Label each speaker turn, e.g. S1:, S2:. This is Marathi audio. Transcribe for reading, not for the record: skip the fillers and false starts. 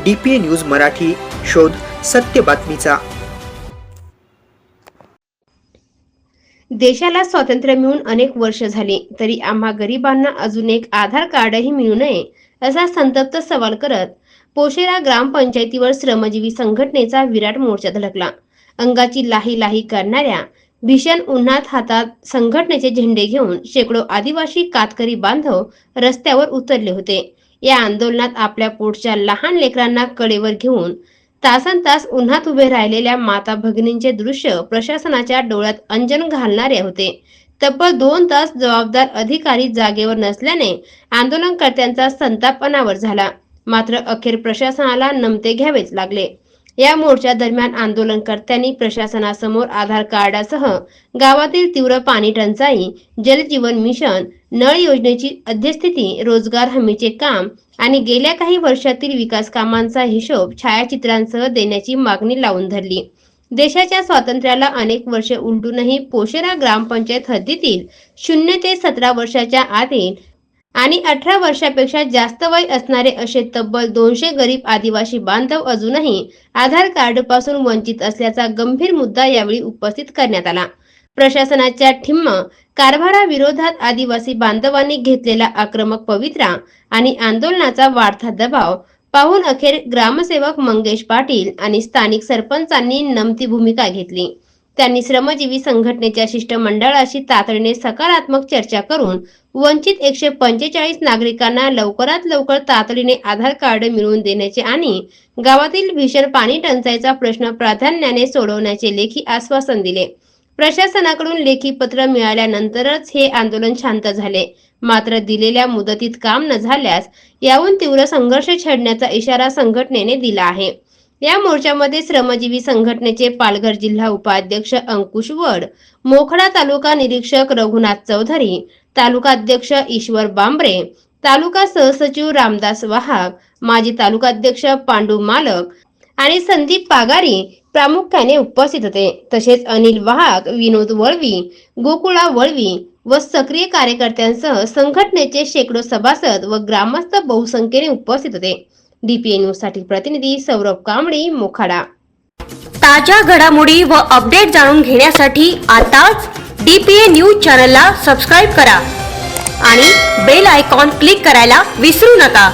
S1: DPA न्यूज मराठी, शोध सत्य बातमीचा।
S2: देशाला स्वातंत्र्य मिळून अनेक वर्ष झाली तरी आम्हा गरिबांना अजून एक आधार कार्डही मिळू नये असा संतप्त सवाल करत पोशेरा ग्रामपंचायतीवर श्रमजीवी संघटनेचा विराट मोर्चा धडकला। अंगाची लाही लाही करणाऱ्या भीषण उन्हात हातात संघटनेचे झेंडे घेऊन शेकडो आदिवासी कातकरी बांधव रस्त्यावर उतरले होते। या आंदोलनात आपल्या पोटच्या लहान लेकरांना कडेवर घेऊन तासनतास उन्हात उभे राहिलेल्या माता भगिनींचे दृश्य प्रशासनाच्या डोळ्यात अंजन घालणारे होते। तब्बल 2 तास जबाबदार अधिकारी जागेवर नसल्याने आंदोलनकर्त्यांचा संताप अनावर झाला। मात्र अखेर प्रशासनाला नमते घ्यावेच लागले। या मोर्चा दरम्यान आंदोलनकर्त्यांनी प्रशासनासमोर आधार कार्डासह गावातील तीव्र पाणी टंचाई, जल जीवन मिशन, नळ योजनेची अद्यस्थिती, रोजगार हमीचे काम आणि गेल्या काही वर्षातील विकास कामांचा हिशोब छायाचित्रांसह देण्याची मागणी लावून धरली। देशाच्या स्वातंत्र्याला अनेक वर्षे उलटूनही पोशेरा ग्रामपंचायत हद्दीतील 0 ते 17 वर्षाच्या आतील आणि 18 वर्षापेक्षा जास्त वय असणारे असे तब्बल 200 गरीब आदिवासी बांधव अजूनही आधार कार्ड पासून वंचित असल्याचा गंभीर मुद्दा यावेळी उपस्थित करण्यात आला। प्रशासनाच्या ठिम्म कारभाराविरोधात आदिवासी बांधवांनी घेतलेला आक्रमक पवित्रा आणि आंदोलनाचा वाढता दबाव पाहून अखेर ग्रामसेवक मंगेश पाटील आणि स्थानिक सरपंचांनी नमती भूमिका घेतली। त्यांनी श्रमजीवी संघटनेच्या शिष्टमंडळाशी तातडीने सकारात्मक चर्चा करून वंचित 145 नागरिकांना लवकरात लवकर तातडीने आधार कार्ड मिळवून देण्याचे आणि गावातील भीषण पाणी टंचाईचा प्रश्न प्राधान्याने सोडवण्याचे लेखी आश्वासन दिले। प्रशासनाकडून लेखी पत्र मिळाल्यानंतरच हे आंदोलन शांत झाले। मात्र दिलेल्या मुदतीत काम न झाल्यास याहून तीव्र संघर्ष छेडण्याचा इशारा संघटनेने दिला आहे। या मोर्चामध्ये श्रमजीवी संघटनेचे पालघर जिल्हा उपाध्यक्ष अंकुश वड, मोखडा तालुका निरीक्षक रघुनाथ चौधरी, तालुका अध्यक्ष ईश्वर बांबरे, तालुका सहसचिव रामदास वाहक, माजी तालुकाध्यक्ष पांडू मालक आणि संदीप पागारी प्रामुख्याने उपस्थित होते। तसेच अनिल वाहक, विनोद वळवी, गोकुळा वळवी व सक्रिय कार्यकर्त्यांसह संघटनेचे शेकडो सभासद व ग्रामस्थ बहुसंख्येने उपस्थित होते। DPA न्यूज साठी प्रतिनिधी सौरभ कांबळी, मोखाडा।
S3: ताज्या घडामोडी व अपडेट जाणून घेण्यासाठी आताच DPA न्यूज चॅनलला सबस्क्राइब करा आणि बेल आयकॉन क्लिक करायला विसरू नका।